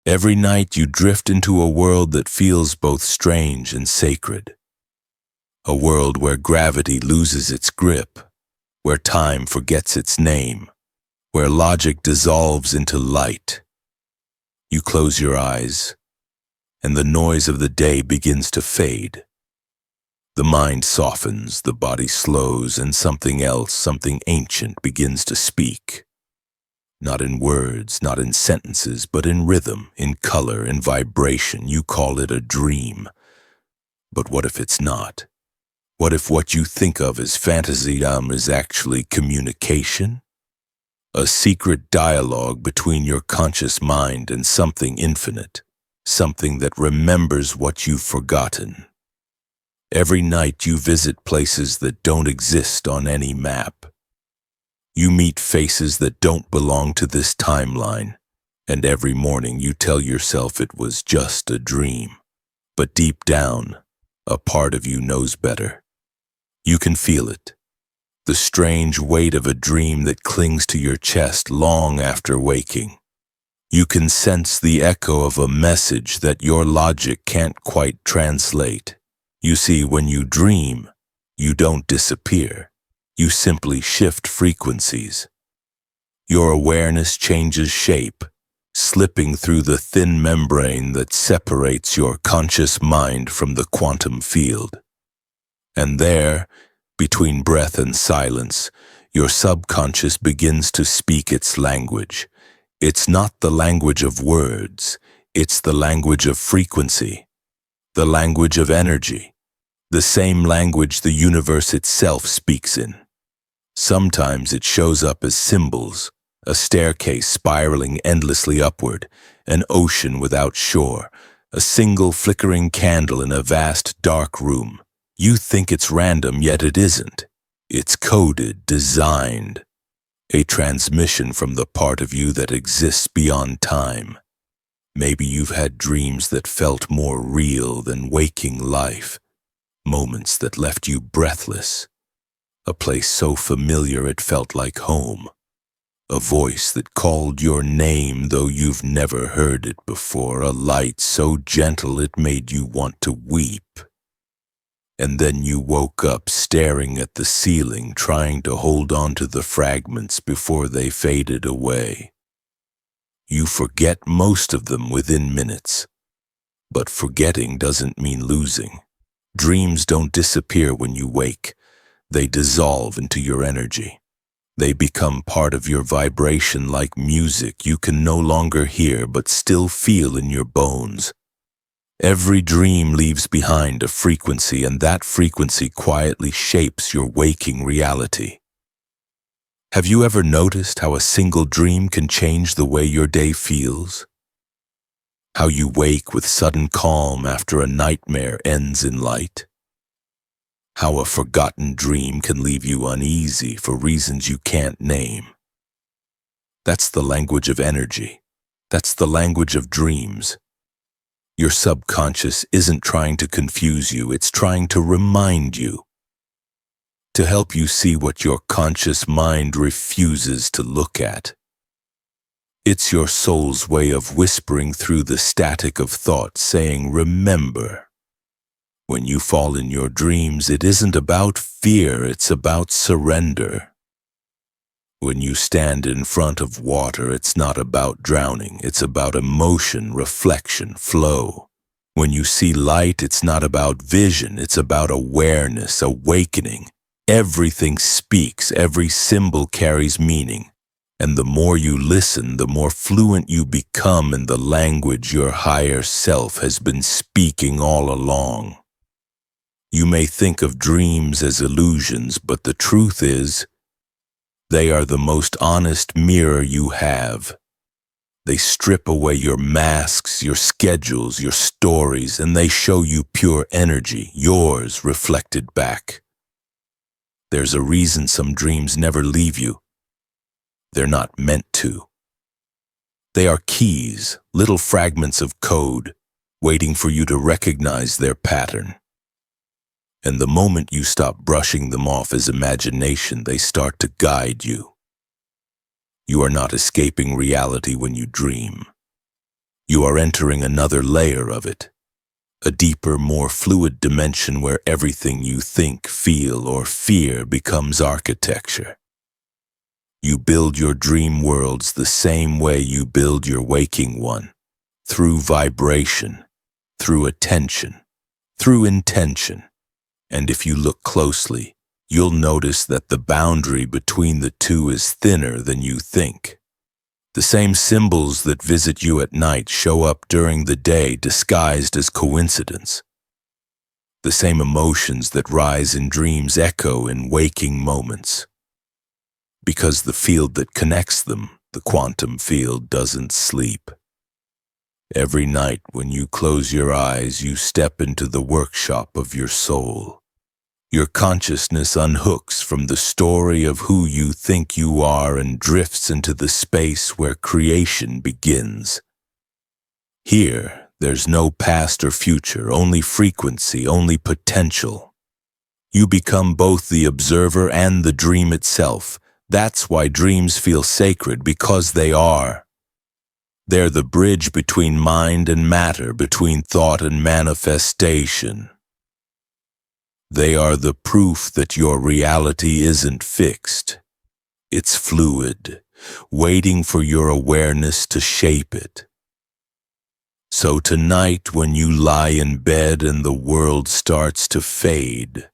Every night you drift into a world that feels both strange and sacred. A world where gravity loses its grip, where time forgets its name, where logic dissolves into light. You close your eyes, and the noise of the day begins to fade. The mind softens, the body slows, and something else, something ancient, begins to speak. Not in words, not in sentences, but in rhythm, in color, in vibration. You call it a dream. But what if it's not? What if what you think of as fantasy is actually communication? A secret dialogue between your conscious mind and something infinite, something that remembers what you've forgotten. Every night you visit places that don't exist on any map. You meet faces that don't belong to this timeline, and every morning you tell yourself it was just a dream. But deep down, a part of you knows better. You can feel it, the strange weight of a dream that clings to your chest long after waking. You can sense the echo of a message that your logic can't quite translate. You see, when you dream, you don't disappear. You simply shift frequencies. Your awareness changes shape, slipping through the thin membrane that separates your conscious mind from the quantum field. And there, between breath and silence, your subconscious begins to speak its language. It's not the language of words, it's the language of frequency, the language of energy, the same language the universe itself speaks in. Sometimes it shows up as symbols, a staircase spiraling endlessly upward, an ocean without shore, a single flickering candle in a vast dark room. You think it's random, yet it isn't. It's coded, designed, a transmission from the part of you that exists beyond time. Maybe you've had dreams that felt more real than waking life, moments that left you breathless, a place so familiar it felt like home, a voice that called your name though you've never heard it before, a light so gentle it made you want to weep. And then you woke up staring at the ceiling, trying to hold on to the fragments before they faded away. You forget most of them within minutes, but forgetting doesn't mean losing. Dreams don't disappear when you wake. They dissolve into your energy. They become part of your vibration, like music you can no longer hear but still feel in your bones. Every dream leaves behind a frequency, and that frequency quietly shapes your waking reality. Have you ever noticed how a single dream can change the way your day feels? How you wake with sudden calm after a nightmare ends in light? How a forgotten dream can leave you uneasy for reasons you can't name? That's the language of energy. That's the language of dreams. Your subconscious isn't trying to confuse you, it's trying to remind you, to help you see what your conscious mind refuses to look at. It's your soul's way of whispering through the static of thought, saying, remember. When you fall in your dreams, it isn't about fear, it's about surrender. When you stand in front of water, it's not about drowning, it's about emotion, reflection, flow. When you see light, it's not about vision, it's about awareness, awakening. Everything speaks, every symbol carries meaning. And the more you listen, the more fluent you become in the language your higher self has been speaking all along. You may think of dreams as illusions, but the truth is, they are the most honest mirror you have. They strip away your masks, your schedules, your stories, and they show you pure energy, yours reflected back. There's a reason some dreams never leave you. They're not meant to. They are keys, little fragments of code, waiting for you to recognize their pattern. And the moment you stop brushing them off as imagination, they start to guide you. You are not escaping reality when you dream. You are entering another layer of it, a deeper, more fluid dimension where everything you think, feel, or fear becomes architecture. You build your dream worlds the same way you build your waking one, through vibration, through attention, through intention. And if you look closely, you'll notice that the boundary between the two is thinner than you think. The same symbols that visit you at night show up during the day disguised as coincidence. The same emotions that rise in dreams echo in waking moments. Because the field that connects them, the quantum field, doesn't sleep. Every night when you close your eyes, you step into the workshop of your soul. Your consciousness unhooks from the story of who you think you are and drifts into the space where creation begins. Here, there's no past or future, only frequency, only potential. You become both the observer and the dream itself. That's why dreams feel sacred, because they are. They're the bridge between mind and matter, between thought and manifestation. They are the proof that your reality isn't fixed. It's fluid, waiting for your awareness to shape it. So tonight, when you lie in bed and the world starts to fade,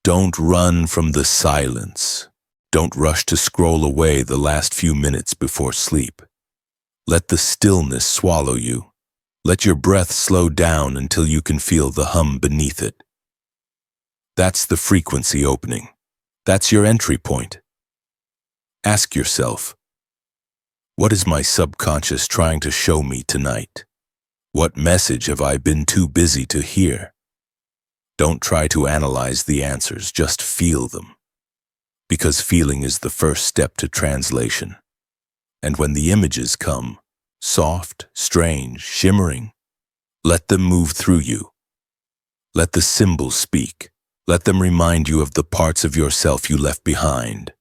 don't run from the silence. Don't rush to scroll away the last few minutes before sleep. Let the stillness swallow you. Let your breath slow down until you can feel the hum beneath it. That's the frequency opening. That's your entry point. Ask yourself, what is my subconscious trying to show me tonight? What message have I been too busy to hear? Don't try to analyze the answers, just feel them. Because feeling is the first step to translation. And when the images come, soft, strange, shimmering, let them move through you. Let the symbols speak. Let them remind you of the parts of yourself you left behind.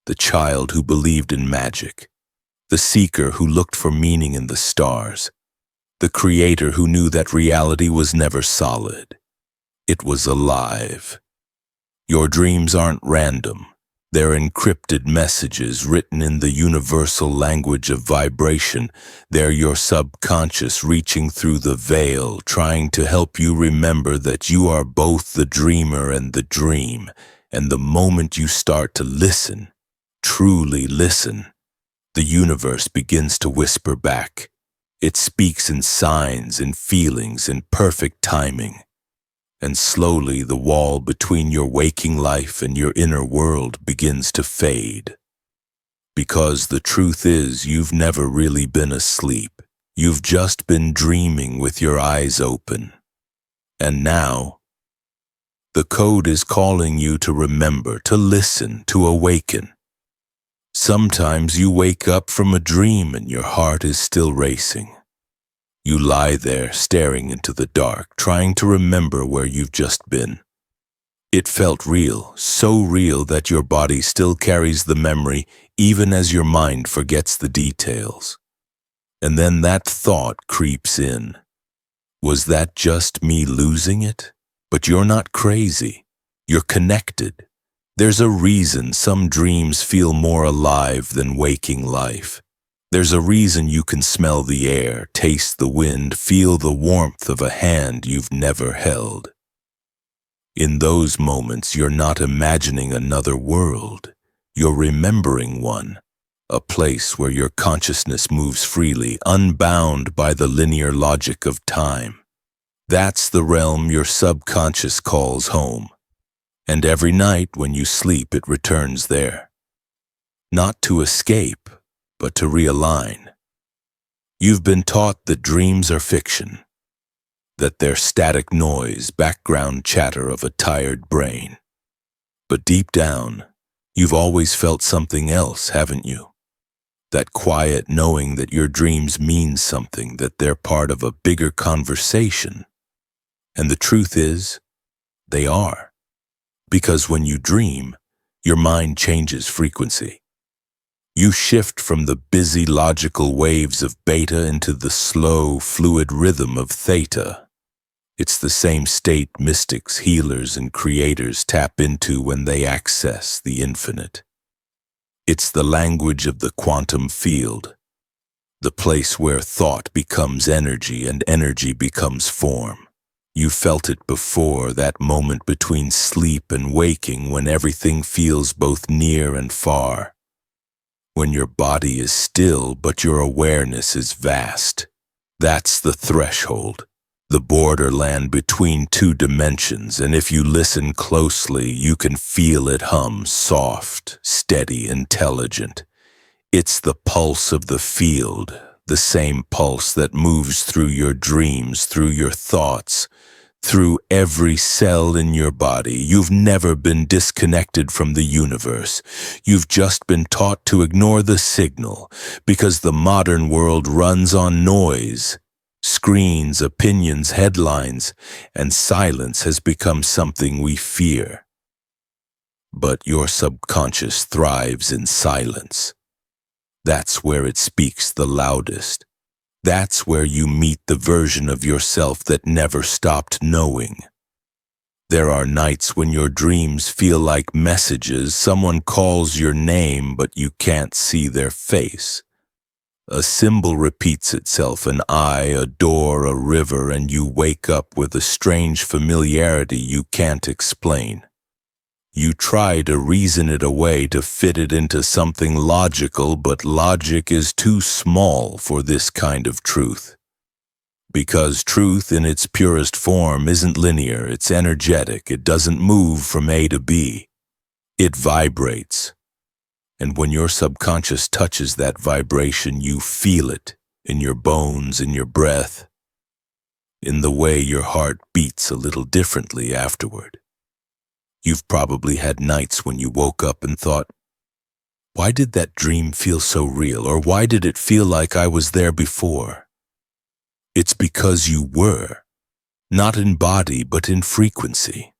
The child who believed in magic. The seeker who looked for meaning in the stars. The creator who knew that reality was never solid. It was alive. Your dreams aren't random. They're encrypted messages written in the universal language of vibration. They're your subconscious reaching through the veil, trying to help you remember that you are both the dreamer and the dream. And the moment you start to listen, truly listen, the universe begins to whisper back. It speaks in signs, in feelings, in perfect timing. And slowly the wall between your waking life and your inner world begins to fade. Because the truth is, you've never really been asleep. You've just been dreaming with your eyes open. And now, the code is calling you to remember, to listen, to awaken. Sometimes you wake up from a dream and your heart is still racing. You lie there staring into the dark, trying to remember where you've just been. It felt real, so real that your body still carries the memory even as your mind forgets the details. And then that thought creeps in. Was that just me losing it? But you're not crazy. You're connected. There's a reason some dreams feel more alive than waking life. There's a reason you can smell the air, taste the wind, feel the warmth of a hand you've never held. In those moments, you're not imagining another world. You're remembering one, a place where your consciousness moves freely, unbound by the linear logic of time. That's the realm your subconscious calls home. And every night when you sleep, it returns there. Not to escape, but to realign. You've been taught that dreams are fiction, that they're static noise, background chatter of a tired brain. But deep down, you've always felt something else, haven't you? That quiet knowing that your dreams mean something, that they're part of a bigger conversation. And the truth is, they are. Because when you dream, your mind changes frequency. You shift from the busy logical waves of beta into the slow, fluid rhythm of theta. It's the same state mystics, healers, and creators tap into when they access the infinite. It's the language of the quantum field, the place where thought becomes energy and energy becomes form. You felt it before, that moment between sleep and waking when everything feels both near and far. When your body is still but your awareness is vast. That's the threshold, the borderland between two dimensions, and if you listen closely, you can feel it hum, soft, steady, intelligent. It's the pulse of the field, the same pulse that moves through your dreams, through your thoughts, through every cell in your body. You've never been disconnected from the universe. You've just been taught to ignore the signal, because the modern world runs on noise. Screens, opinions, headlines, and silence has become something we fear. But your subconscious thrives in silence. That's where it speaks the loudest. That's where you meet the version of yourself that never stopped knowing. There are nights when your dreams feel like messages. Someone calls your name, but you can't see their face. A symbol repeats itself, an eye, a door, a river, and you wake up with a strange familiarity you can't explain. You try to reason it away, to fit it into something logical, but logic is too small for this kind of truth. Because truth in its purest form isn't linear, it's energetic, it doesn't move from A to B. It vibrates. And when your subconscious touches that vibration, you feel it in your bones, in your breath, in the way your heart beats a little differently afterward. You've probably had nights when you woke up and thought, why did that dream feel so real? Or why did it feel like I was there before? It's because you were, not in body, but in frequency.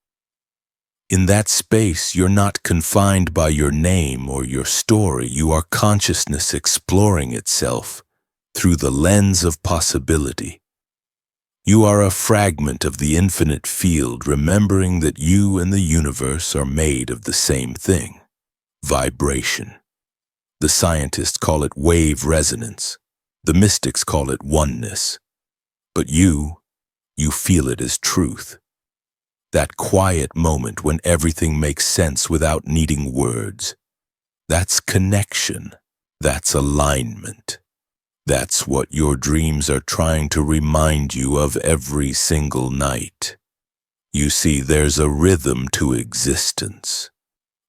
In that space, you're not confined by your name or your story. You are consciousness exploring itself through the lens of possibility. You are a fragment of the infinite field, remembering that you and the universe are made of the same thing, vibration. The scientists call it wave resonance. The mystics call it oneness. But you feel it as truth. That quiet moment when everything makes sense without needing words. That's connection. That's alignment. That's what your dreams are trying to remind you of every single night. You see, there's a rhythm to existence,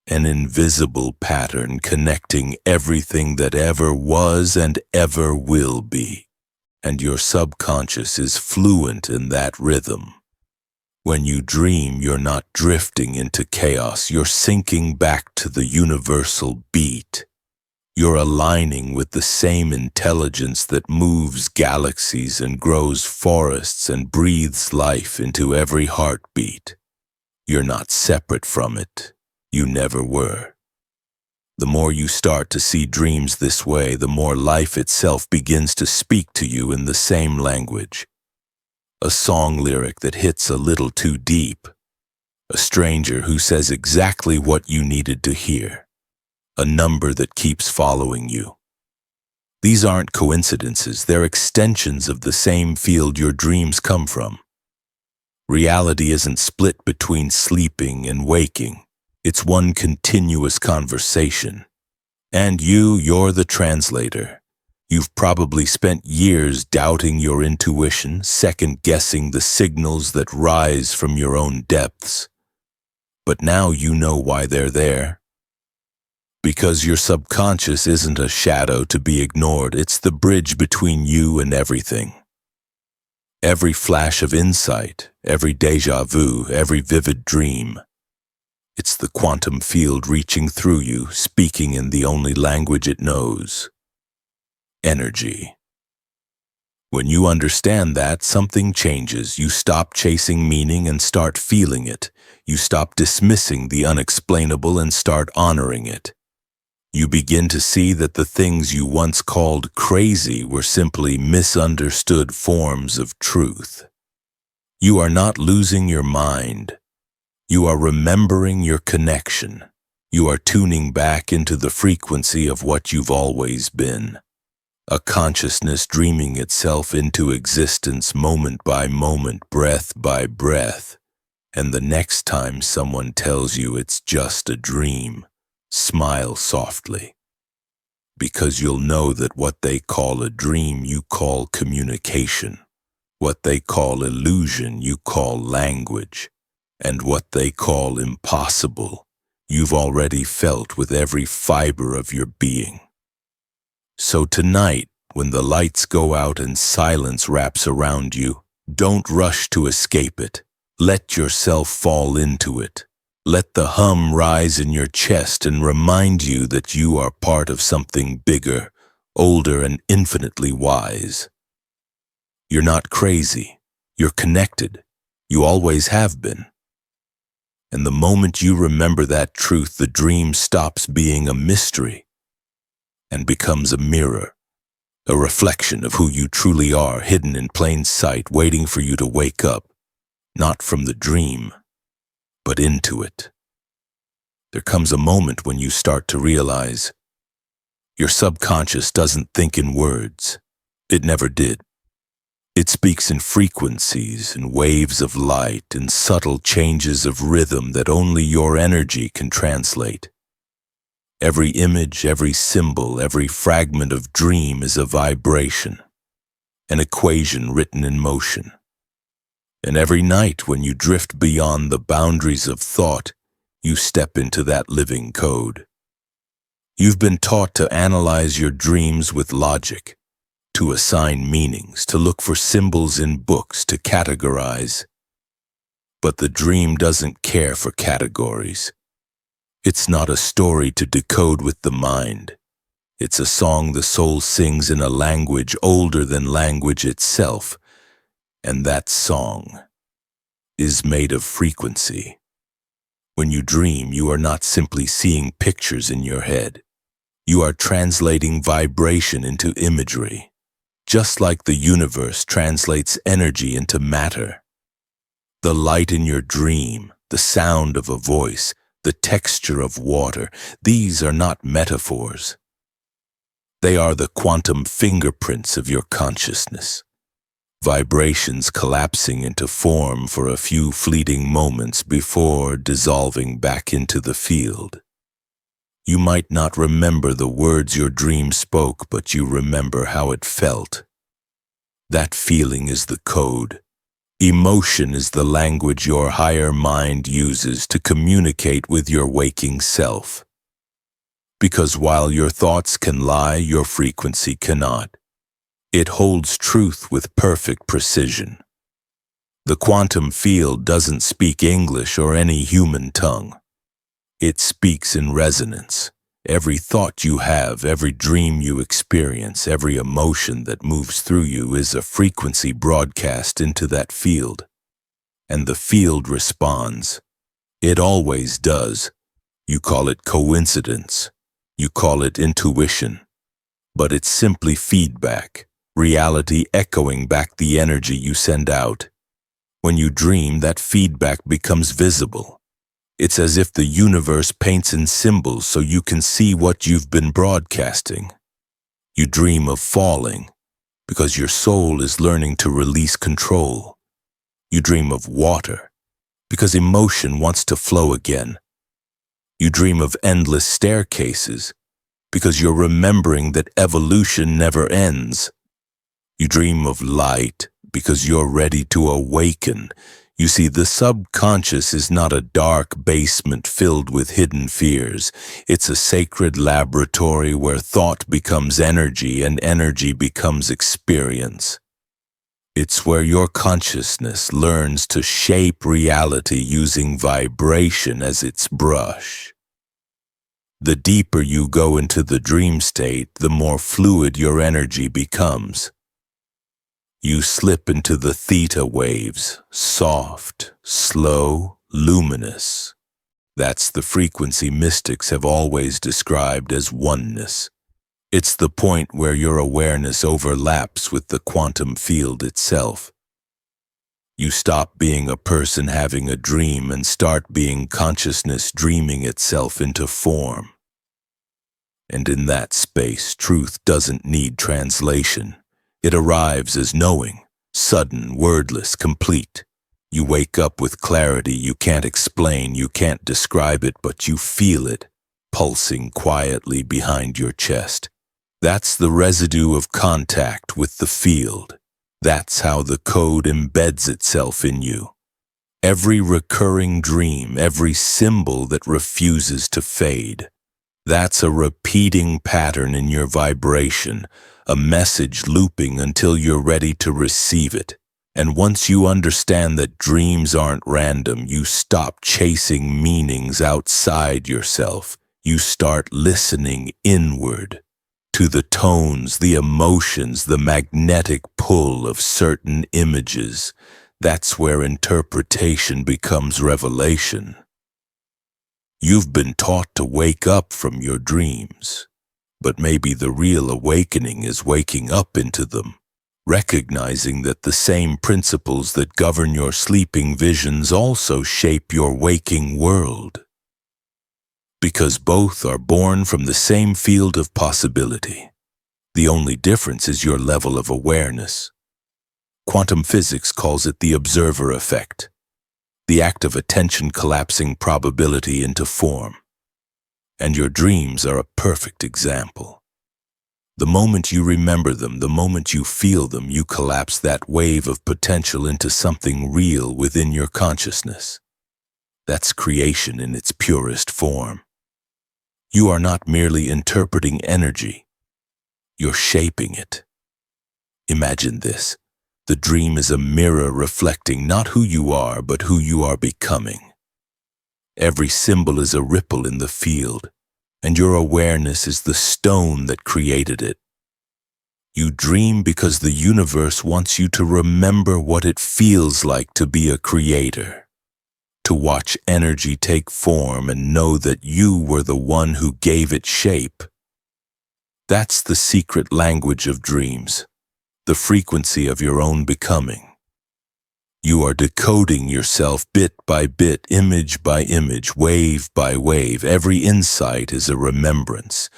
an invisible pattern connecting everything that ever was and ever will be. And your subconscious is fluent in that rhythm. When you dream, you're not drifting into chaos, you're sinking back to the universal beat. You're aligning with the same intelligence that moves galaxies and grows forests and breathes life into every heartbeat. You're not separate from it. You never were. The more you start to see dreams this way, the more life itself begins to speak to you in the same language. A song lyric that hits a little too deep. A stranger who says exactly what you needed to hear. A number that keeps following you. These aren't coincidences, they're extensions of the same field your dreams come from. Reality isn't split between sleeping and waking. It's one continuous conversation. And you're the translator. You've probably spent years doubting your intuition, second-guessing the signals that rise from your own depths. But now you know why they're there. Because your subconscious isn't a shadow to be ignored, it's the bridge between you and everything. Every flash of insight, every déjà vu, every vivid dream. It's the quantum field reaching through you, speaking in the only language it knows. Energy. When you understand that, something changes. You stop chasing meaning and start feeling it. You stop dismissing the unexplainable and start honoring it. You begin to see that the things you once called crazy were simply misunderstood forms of truth. You are not losing your mind. You are remembering your connection. You are tuning back into the frequency of what you've always been. A consciousness dreaming itself into existence moment by moment, breath by breath. And the next time someone tells you it's just a dream, smile softly. Because you'll know that what they call a dream, you call communication. What they call illusion, you call language. And what they call impossible, you've already felt with every fiber of your being. So tonight, when the lights go out and silence wraps around you, don't rush to escape it. Let yourself fall into it. Let the hum rise in your chest and remind you that you are part of something bigger, older, and infinitely wise. You're not crazy. You're connected. You always have been. And the moment you remember that truth, the dream stops being a mystery and becomes a mirror, a reflection of who you truly are, hidden in plain sight, waiting for you to wake up, not from the dream, but into it. There comes a moment when you start to realize your subconscious doesn't think in words. It never did. It speaks in frequencies, in waves of light, in subtle changes of rhythm that only your energy can translate. Every image, every symbol, every fragment of dream is a vibration, an equation written in motion. And every night when you drift beyond the boundaries of thought, you step into that living code. You've been taught to analyze your dreams with logic, to assign meanings, to look for symbols in books, to categorize. But the dream doesn't care for categories. It's not a story to decode with the mind. It's a song the soul sings in a language older than language itself. And that song is made of frequency. When you dream, you are not simply seeing pictures in your head. You are translating vibration into imagery, just like the universe translates energy into matter. The light in your dream, the sound of a voice, the texture of water, these are not metaphors. They are the quantum fingerprints of your consciousness. Vibrations collapsing into form for a few fleeting moments before dissolving back into the field. You might not remember the words your dream spoke, but you remember how it felt. That feeling is the code. Emotion is the language your higher mind uses to communicate with your waking self. Because while your thoughts can lie, your frequency cannot. It holds truth with perfect precision. The quantum field doesn't speak English or any human tongue. It speaks in resonance. Every thought you have, every dream you experience, every emotion that moves through you is a frequency broadcast into that field. And the field responds. It always does. You call it coincidence. You call it intuition. But it's simply feedback, reality echoing back the energy you send out. When you dream, that feedback becomes visible. It's as if the universe paints in symbols so you can see what you've been broadcasting. You dream of falling because your soul is learning to release control. You dream of water because emotion wants to flow again. You dream of endless staircases because you're remembering that evolution never ends. You dream of light because you're ready to awaken. You see, the subconscious is not a dark basement filled with hidden fears. It's a sacred laboratory where thought becomes energy and energy becomes experience. It's where your consciousness learns to shape reality using vibration as its brush. The deeper you go into the dream state, the more fluid your energy becomes. You slip into the theta waves, soft, slow, luminous. That's the frequency mystics have always described as oneness. It's the point where your awareness overlaps with the quantum field itself. You stop being a person having a dream and start being consciousness dreaming itself into form. And in that space, truth doesn't need translation. It arrives as knowing, sudden, wordless, complete. You wake up with clarity you can't explain, you can't describe it, but you feel it, pulsing quietly behind your chest. That's the residue of contact with the field. That's how the code embeds itself in you. Every recurring dream, every symbol that refuses to fade. That's a repeating pattern in your vibration, a message looping until you're ready to receive it. And once you understand that dreams aren't random, you stop chasing meanings outside yourself. You start listening inward to the tones, the emotions, the magnetic pull of certain images. That's where interpretation becomes revelation. You've been taught to wake up from your dreams, but maybe the real awakening is waking up into them, recognizing that the same principles that govern your sleeping visions also shape your waking world. Because both are born from the same field of possibility. The only difference is your level of awareness. Quantum physics calls it the observer effect, the act of attention collapsing probability into form. And your dreams are a perfect example. The moment you remember them, the moment you feel them, you collapse that wave of potential into something real within your consciousness. That's creation in its purest form. You are not merely interpreting energy, you're shaping it. Imagine this. The dream is a mirror reflecting not who you are, but who you are becoming. Every symbol is a ripple in the field, and your awareness is the stone that created it. You dream because the universe wants you to remember what it feels like to be a creator, to watch energy take form and know that you were the one who gave it shape. That's the secret language of dreams, the frequency of your own becoming. You are decoding yourself bit by bit, image by image, wave by wave. Every insight is a remembrance.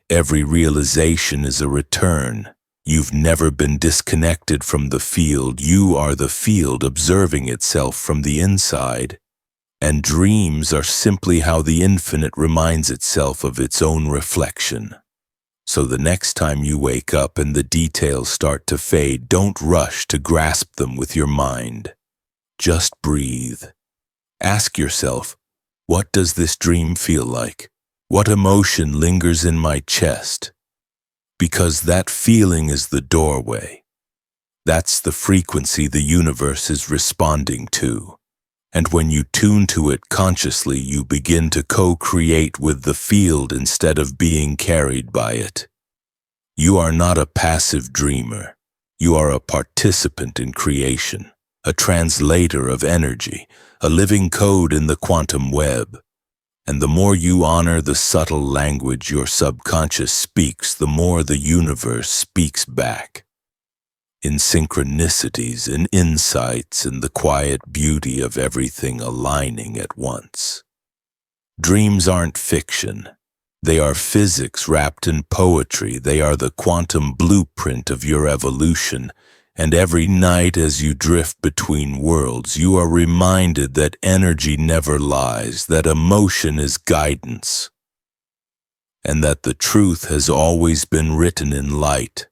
Every realization is a return. You've never been disconnected from the field. You are the field observing itself from the inside. And dreams are simply how the infinite reminds itself of its own reflection. So the next time you wake up and the details start to fade, don't rush to grasp them with your mind. Just breathe. Ask yourself, what does this dream feel like? What emotion lingers in my chest? Because that feeling is the doorway. That's the frequency the universe is responding to. And when you tune to it consciously, you begin to co-create with the field instead of being carried by it. You are not a passive dreamer. You are a participant in creation, a translator of energy, a living code in the quantum web. And the more you honor the subtle language your subconscious speaks, the more the universe speaks back. In synchronicities, in insights, in the quiet beauty of everything aligning at once. Dreams aren't fiction. They are physics wrapped in poetry. They are the quantum blueprint of your evolution. And every night as you drift between worlds, you are reminded that energy never lies, that emotion is guidance, and that the truth has always been written in light.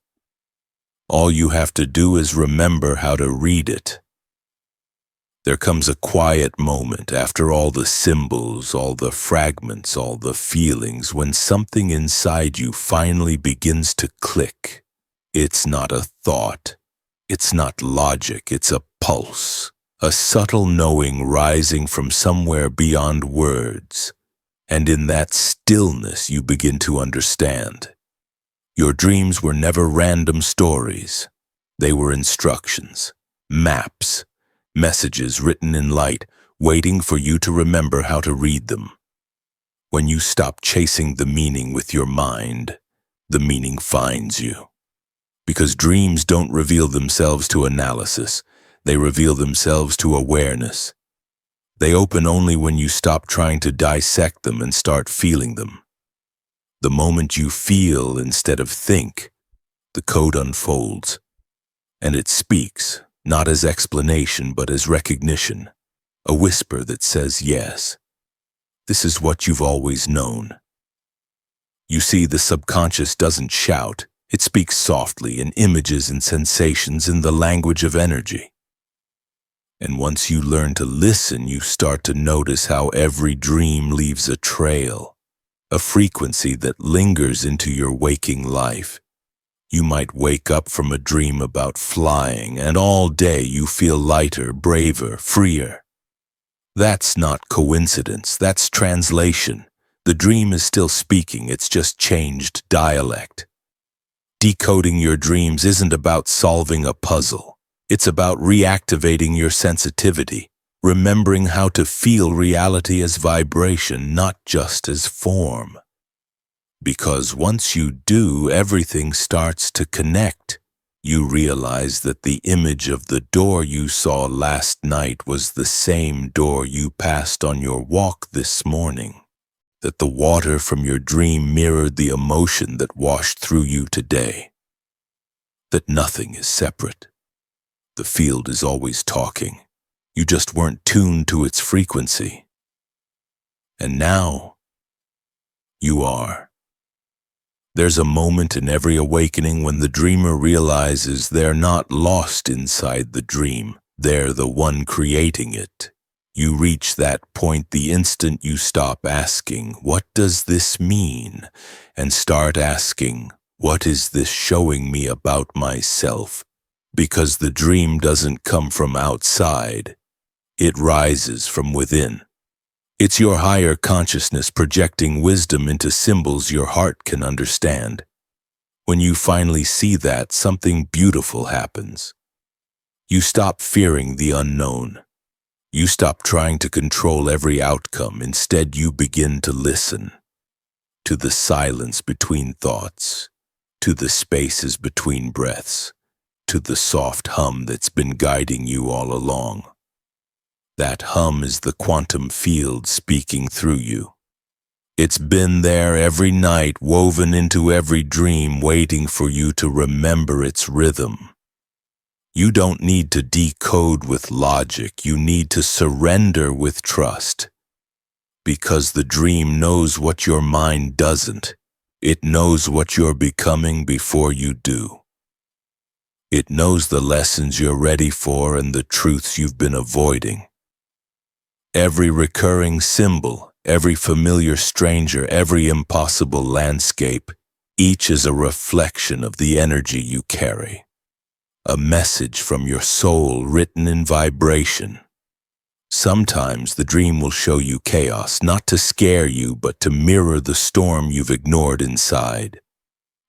All you have to do is remember how to read it. There comes a quiet moment after all the symbols, all the fragments, all the feelings, when something inside you finally begins to click. It's not a thought. It's not logic. It's a pulse, a subtle knowing rising from somewhere beyond words. And in that stillness you begin to understand. Your dreams were never random stories. They were instructions, maps, messages written in light, waiting for you to remember how to read them. When you stop chasing the meaning with your mind, the meaning finds you. Because dreams don't reveal themselves to analysis, they reveal themselves to awareness. They open only when you stop trying to dissect them and start feeling them. The moment you feel instead of think, the code unfolds, and it speaks, not as explanation but as recognition, a whisper that says yes. This is what you've always known. You see, the subconscious doesn't shout. It speaks softly in images and sensations in the language of energy. And once you learn to listen, you start to notice how every dream leaves a trail, a frequency that lingers into your waking life. You might wake up from a dream about flying, and all day you feel lighter, braver, freer. That's not coincidence, that's translation. The dream is still speaking, it's just changed dialect. Decoding your dreams isn't about solving a puzzle. It's about reactivating your sensitivity, remembering how to feel reality as vibration, not just as form. Because once you do, everything starts to connect. You realize that the image of the door you saw last night was the same door you passed on your walk this morning. That the water from your dream mirrored the emotion that washed through you today. That nothing is separate. The field is always talking. You just weren't tuned to its frequency. And now, you are. There's a moment in every awakening when the dreamer realizes they're not lost inside the dream. They're the one creating it. You reach that point the instant you stop asking, "What does this mean?" and start asking, "What is this showing me about myself?" Because the dream doesn't come from outside. It rises from within. It's your higher consciousness projecting wisdom into symbols your heart can understand. When you finally see that, something beautiful happens. You stop fearing the unknown. You stop trying to control every outcome. Instead, you begin to listen. To the silence between thoughts. To the spaces between breaths. To the soft hum that's been guiding you all along. That hum is the quantum field speaking through you. It's been there every night, woven into every dream, waiting for you to remember its rhythm. You don't need to decode with logic, you need to surrender with trust. Because the dream knows what your mind doesn't. It knows what you're becoming before you do. It knows the lessons you're ready for and the truths you've been avoiding. Every recurring symbol, every familiar stranger, every impossible landscape, each is a reflection of the energy you carry. A message from your soul written in vibration. Sometimes the dream will show you chaos, not to scare you, but to mirror the storm you've ignored inside.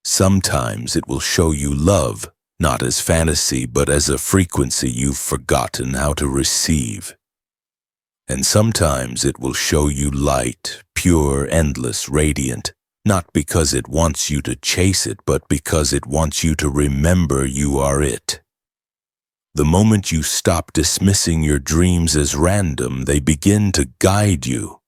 Sometimes it will show you love, not as fantasy, but as a frequency you've forgotten how to receive. And sometimes it will show you light, pure, endless, radiant, not because it wants you to chase it, but because it wants you to remember you are it. The moment you stop dismissing your dreams as random, they begin to guide you.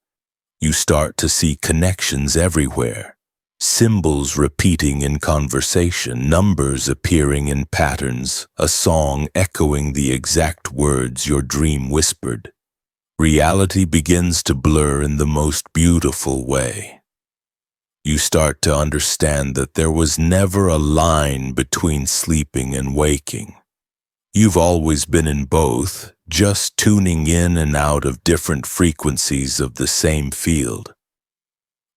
You start to see connections everywhere, symbols repeating in conversation, numbers appearing in patterns, a song echoing the exact words your dream whispered. Reality begins to blur in the most beautiful way. You start to understand that there was never a line between sleeping and waking. You've always been in both, just tuning in and out of different frequencies of the same field.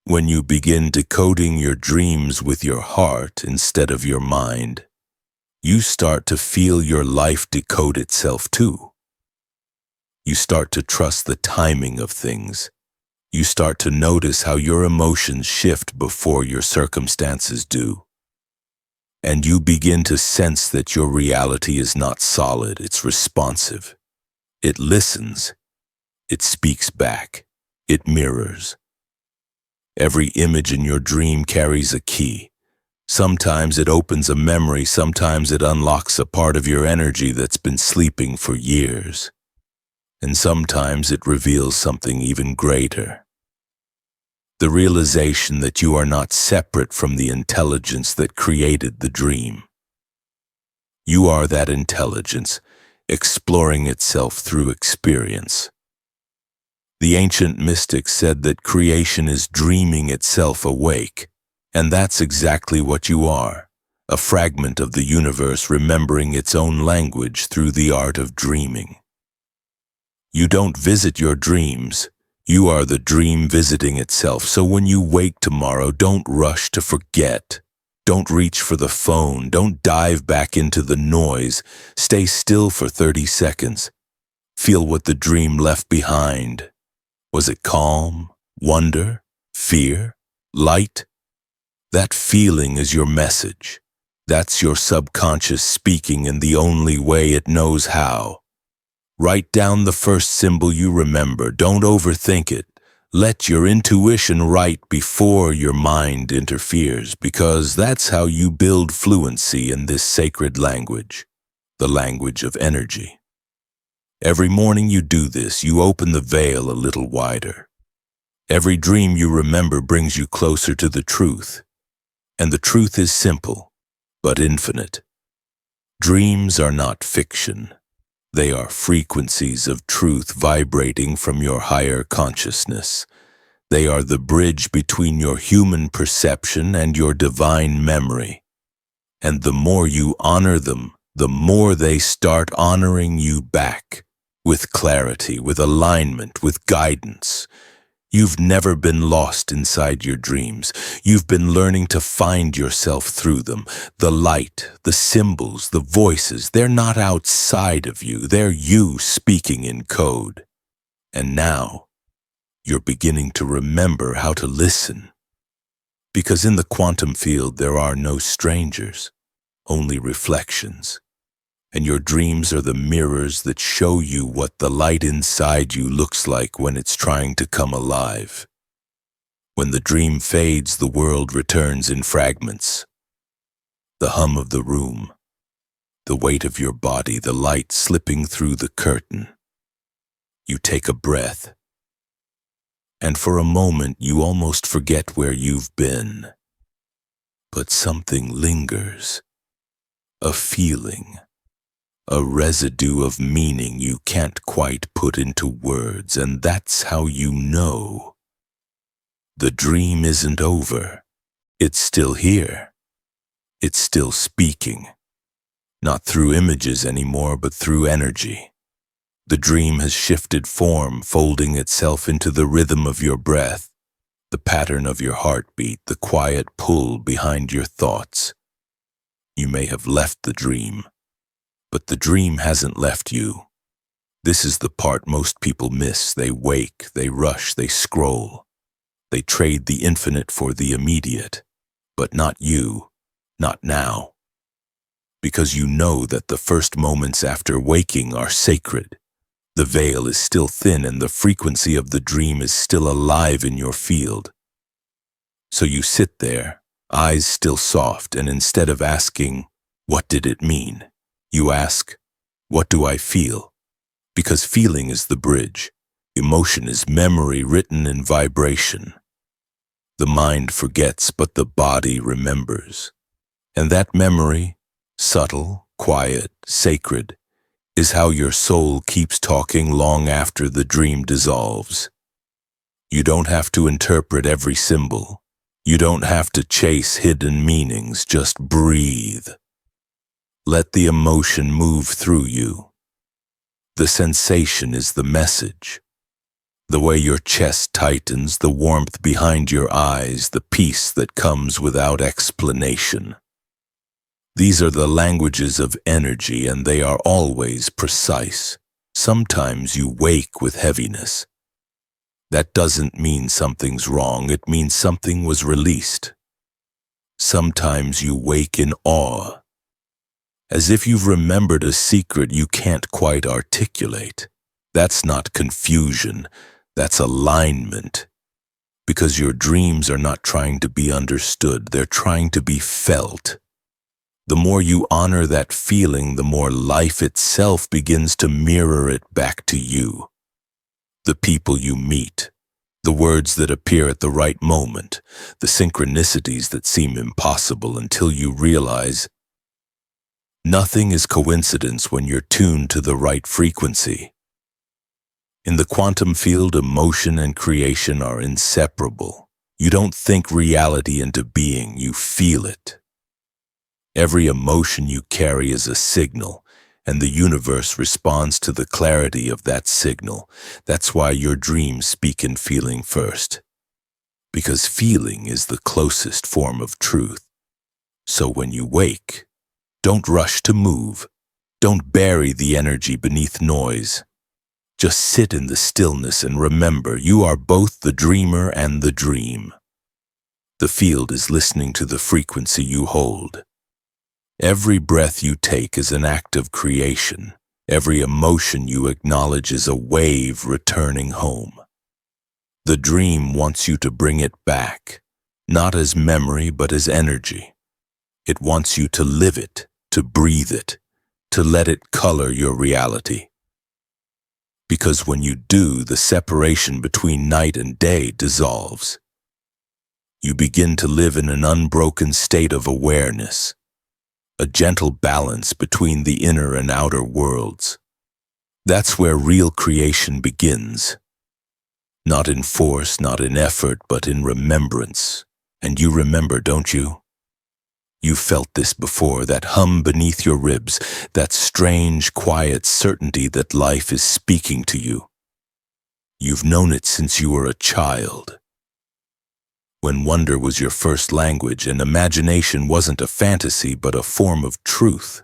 When you begin decoding your dreams with your heart instead of your mind, you start to feel your life decode itself too. You start to trust the timing of things. You start to notice how your emotions shift before your circumstances do. And you begin to sense that your reality is not solid, it's responsive. It listens. It speaks back. It mirrors. Every image in your dream carries a key. Sometimes it opens a memory, sometimes it unlocks a part of your energy that's been sleeping for years. And sometimes it reveals something even greater. The realization that you are not separate from the intelligence that created the dream. You are that intelligence, exploring itself through experience. The ancient mystics said that creation is dreaming itself awake, and that's exactly what you are, a fragment of the universe remembering its own language through the art of dreaming. You don't visit your dreams, you are the dream visiting itself, so when you wake tomorrow, don't rush to forget. Don't reach for the phone, don't dive back into the noise, stay still for 30 seconds. Feel what the dream left behind. Was it calm, wonder, fear, light? That feeling is your message. That's your subconscious speaking in the only way it knows how. Write down the first symbol you remember. Don't overthink it. Let your intuition write before your mind interferes, because that's how you build fluency in this sacred language, the language of energy. Every morning you do this, you open the veil a little wider. Every dream you remember brings you closer to the truth. And the truth is simple, but infinite. Dreams are not fiction. They are frequencies of truth vibrating from your higher consciousness. They are the bridge between your human perception and your divine memory. And the more you honor them, the more they start honoring you back. With clarity, with alignment, with guidance. You've never been lost inside your dreams. You've been learning to find yourself through them. The light, the symbols, the voices, they're not outside of you. They're you speaking in code. And now, you're beginning to remember how to listen. Because in the quantum field, there are no strangers, only reflections. And your dreams are the mirrors that show you what the light inside you looks like when it's trying to come alive. When the dream fades, the world returns in fragments. The hum of the room, the weight of your body, the light slipping through the curtain. You take a breath, and for a moment you almost forget where you've been. But something lingers, a feeling. A residue of meaning you can't quite put into words, and that's how you know. The dream isn't over. It's still here. It's still speaking. Not through images anymore, but through energy. The dream has shifted form, folding itself into the rhythm of your breath, the pattern of your heartbeat, the quiet pull behind your thoughts. You may have left the dream, but the dream hasn't left you. This is the part most people miss. They wake, they rush, they scroll. They trade the infinite for the immediate. But not you, not now. Because you know that the first moments after waking are sacred. The veil is still thin and the frequency of the dream is still alive in your field. So you sit there, eyes still soft, and instead of asking, "What did it mean?" you ask, "What do I feel?" Because feeling is the bridge. Emotion is memory written in vibration. The mind forgets, but the body remembers. And that memory, subtle, quiet, sacred, is how your soul keeps talking long after the dream dissolves. You don't have to interpret every symbol. You don't have to chase hidden meanings, just breathe. Let the emotion move through you. The sensation is the message. The way your chest tightens, the warmth behind your eyes, the peace that comes without explanation. These are the languages of energy, and they are always precise. Sometimes you wake with heaviness. That doesn't mean something's wrong, it means something was released. Sometimes you wake in awe, as if you've remembered a secret you can't quite articulate. That's not confusion, that's alignment. Because your dreams are not trying to be understood, they're trying to be felt. The more you honor that feeling, the more life itself begins to mirror it back to you. The people you meet, the words that appear at the right moment, the synchronicities that seem impossible until you realize nothing is coincidence when you're tuned to the right frequency. In the quantum field, emotion and creation are inseparable. You don't think reality into being, you feel it. Every emotion you carry is a signal, and the universe responds to the clarity of that signal. That's why your dreams speak in feeling first. Because feeling is the closest form of truth. So when you wake, don't rush to move. Don't bury the energy beneath noise. Just sit in the stillness and remember you are both the dreamer and the dream. The field is listening to the frequency you hold. Every breath you take is an act of creation. Every emotion you acknowledge is a wave returning home. The dream wants you to bring it back, not as memory but as energy. It wants you to live it, to breathe it, to let it color your reality. Because when you do, the separation between night and day dissolves. You begin to live in an unbroken state of awareness, a gentle balance between the inner and outer worlds. That's where real creation begins. Not in force, not in effort, but in remembrance. And you remember, don't you? You felt this before, that hum beneath your ribs, that strange, quiet certainty that life is speaking to you. You've known it since you were a child. When wonder was your first language and imagination wasn't a fantasy but a form of truth.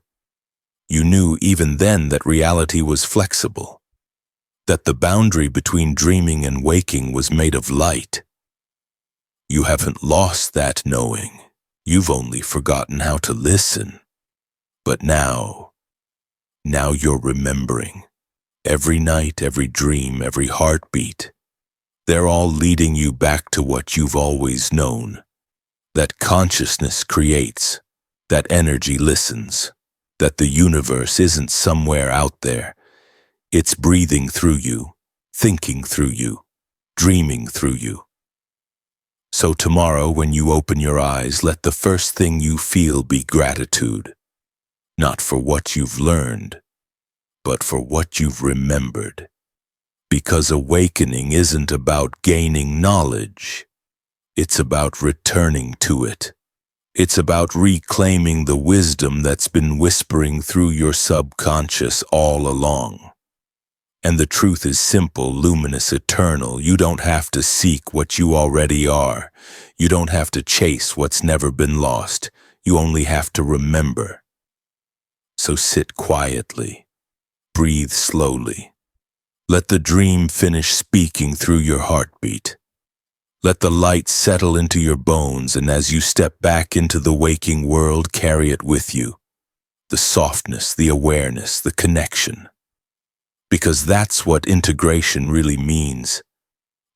You knew even then that reality was flexible, that the boundary between dreaming and waking was made of light. You haven't lost that knowing. You've only forgotten how to listen. But now you're remembering. Every night, every dream, every heartbeat, they're all leading you back to what you've always known. That consciousness creates, that energy listens, that the universe isn't somewhere out there. It's breathing through you, thinking through you, dreaming through you. So tomorrow, when you open your eyes, let the first thing you feel be gratitude. Not for what you've learned, but for what you've remembered. Because awakening isn't about gaining knowledge. It's about returning to it. It's about reclaiming the wisdom that's been whispering through your subconscious all along. And the truth is simple, luminous, eternal. You don't have to seek what you already are. You don't have to chase what's never been lost. You only have to remember. So sit quietly. Breathe slowly. Let the dream finish speaking through your heartbeat. Let the light settle into your bones, and as you step back into the waking world, carry it with you. The softness, the awareness, the connection. Because that's what integration really means.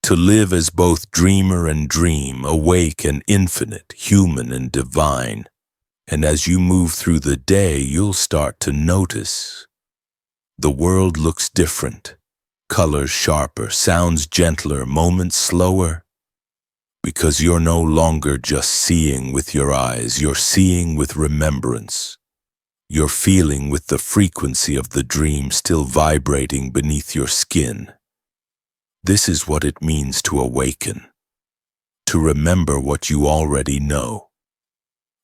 To live as both dreamer and dream, awake and infinite, human and divine. And as you move through the day, you'll start to notice. The world looks different. Colors sharper, sounds gentler, moments slower. Because you're no longer just seeing with your eyes, you're seeing with remembrance. You're feeling with the frequency of the dream still vibrating beneath your skin. This is what it means to awaken. To remember what you already know.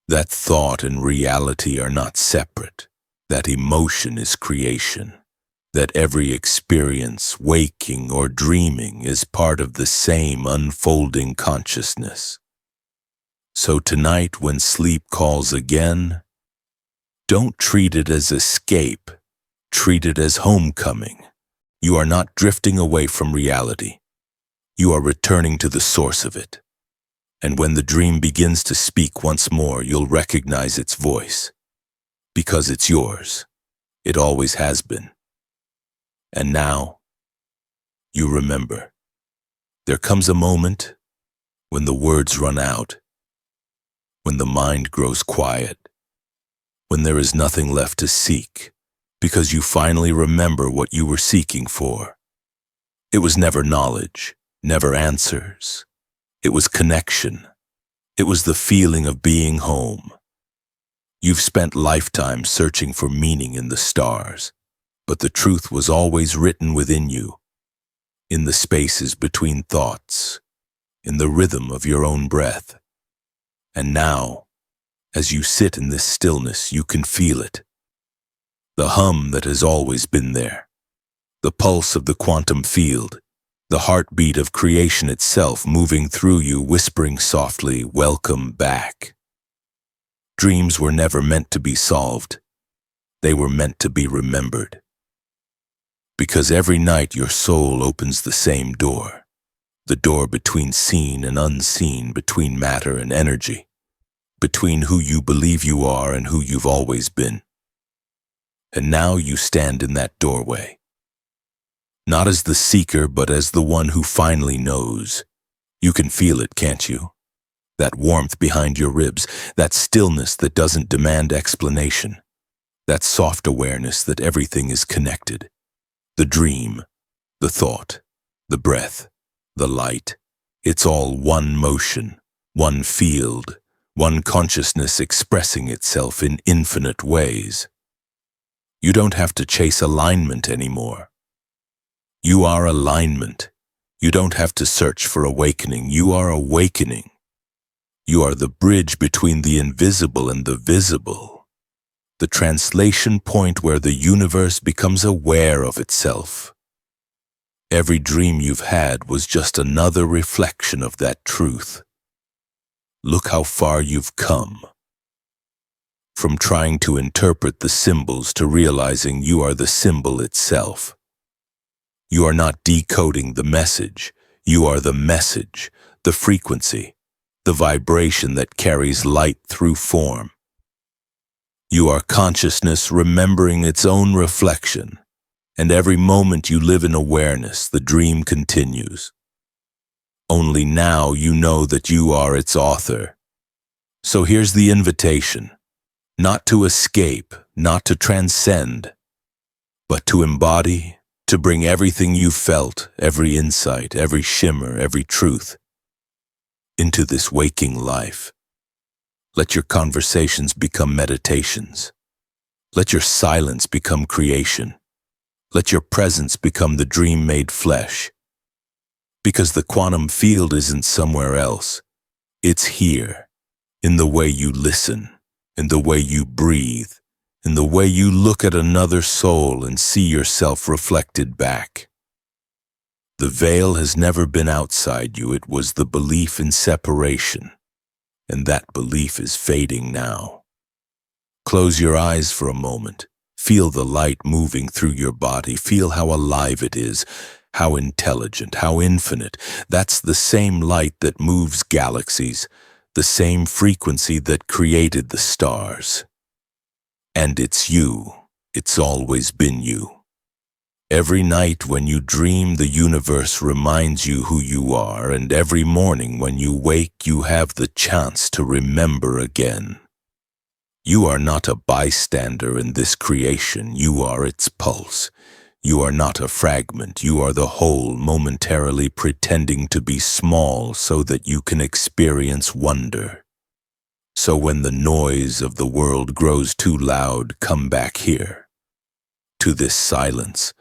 That thought and reality are not separate. That emotion is creation. That every experience, waking or dreaming, is part of the same unfolding consciousness. So tonight, when sleep calls again, don't treat it as escape. Treat it as homecoming. You are not drifting away from reality. You are returning to the source of it. And when the dream begins to speak once more, you'll recognize its voice. Because it's yours. It always has been. And now, you remember. There comes a moment, when the words run out, when the mind grows quiet, when there is nothing left to seek, because you finally remember what you were seeking for. It was never knowledge, never answers. It was connection. It was the feeling of being home. You've spent lifetimes searching for meaning in the stars, but the truth was always written within you, in the spaces between thoughts, in the rhythm of your own breath. And now, as you sit in this stillness, you can feel it. The hum that has always been there, the pulse of the quantum field, the heartbeat of creation itself moving through you, whispering softly, "Welcome back." Dreams were never meant to be solved. They were meant to be remembered. Because every night your soul opens the same door, the door between seen and unseen, between matter and energy, between who you believe you are and who you've always been. And now you stand in that doorway, not as the seeker, but as the one who finally knows. You can feel it, can't you? That warmth behind your ribs, that stillness that doesn't demand explanation, that soft awareness that everything is connected. The dream, the thought, the breath, the light, it's all one motion, one field, one consciousness expressing itself in infinite ways. You don't have to chase alignment anymore. You are alignment. You don't have to search for awakening. You are awakening. You are the bridge between the invisible and the visible, the translation point where the universe becomes aware of itself. Every dream you've had was just another reflection of that truth. Look how far you've come. From trying to interpret the symbols to realizing you are the symbol itself. You are not decoding the message. You are the message, the frequency, the vibration that carries light through form. You are consciousness remembering its own reflection, and every moment you live in awareness, the dream continues. Only now you know that you are its author. So here's the invitation, not to escape, not to transcend, but to embody, to bring everything you felt, every insight, every shimmer, every truth, into this waking life. Let your conversations become meditations. Let your silence become creation. Let your presence become the dream made flesh. Because the quantum field isn't somewhere else. It's here, in the way you listen, in the way you breathe, in the way you look at another soul and see yourself reflected back. The veil has never been outside you. It was the belief in separation, and that belief is fading now. Close your eyes for a moment. Feel the light moving through your body. Feel how alive it is, how intelligent, how infinite. That's the same light that moves galaxies, the same frequency that created the stars. And it's you. It's always been you. Every night when you dream, the universe reminds you who you are, and every morning when you wake, you have the chance to remember again. You are not a bystander in this creation. You are its pulse. You are not a fragment. You are the whole, momentarily pretending to be small so that you can experience wonder. So when the noise of the world grows too loud, come back here, to this silence,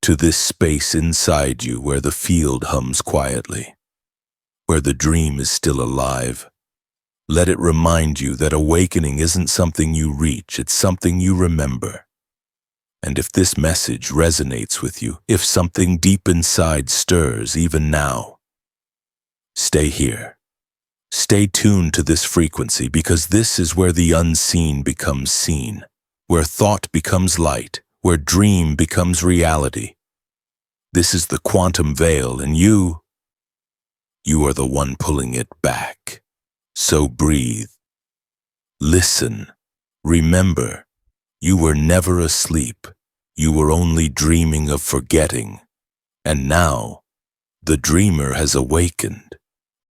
to this space inside you where the field hums quietly, where the dream is still alive. Let it remind you that awakening isn't something you reach, it's something you remember. And if this message resonates with you, if something deep inside stirs even now, stay here. Stay tuned to this frequency, because this is where the unseen becomes seen, where thought becomes light, where dream becomes reality. This is the quantum veil, and you are the one pulling it back. So breathe. Listen. Remember, you were never asleep. You were only dreaming of forgetting. And now, the dreamer has awakened.